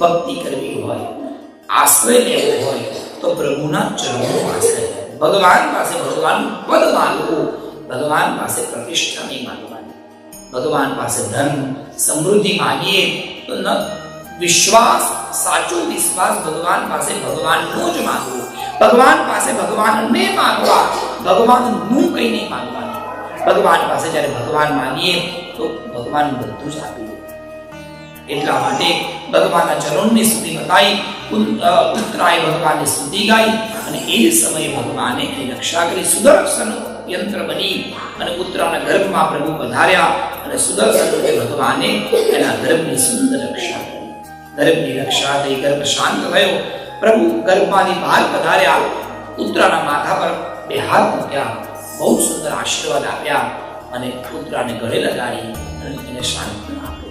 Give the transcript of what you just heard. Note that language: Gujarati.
ભક્તિ કરવી હોય, આશ્રય લેવો હોય તો પ્રભુના ચરણોનો આશ્રય લેવો. ભગવાન પાસે ભગવાનનું પદ માંગવું, ભગવાન પાસે પ્રતિષ્ઠા નહીં માંગવાની. ભગવાન પાસે ધન સમૃદ્ધિ માંગીએ તો ન વિશ્વાસ, સાચો વિશ્વાસ ભગવાન પાસે ભગવાનનો જ માંગવો. ભગવાન પાસે ભગવાનને માંગવા, ભગવાનનું કંઈ નહીં માંગવાનું. ભગવાન પાસે જ્યારે ભગવાન માંગીએ તો ભગવાન બધું જ આપી દે. એટલા માટે ભગવાનના ચરણની સ્તુતિ બતાવી, ઉત્તરાએ ભગવાનની સ્તુતિ ગાઈ અને એ સમયે ભગવાને એની રક્ષા કરી. સુદર્શન યંત્ર બની અને ઉત્તરાના ગર્ભમાં પ્રભુ પધાર્યા અને સુદર્શન રૂપે ભગવાને એના ગર્ભની સુંદર રક્ષા કરી. ગર્ભની રક્ષા થઈ, ગર્ભ શાંત થયો. પ્રભુ ગર્ભમાંથી બહાર પધાર્યા, ઉત્તરાના માથા પર બે હાથ મૂક્યા, બહુ સુંદર આશીર્વાદ આપ્યા અને ઉત્તરાને ગળે લગાડી અને એને શાંત આપ્યા.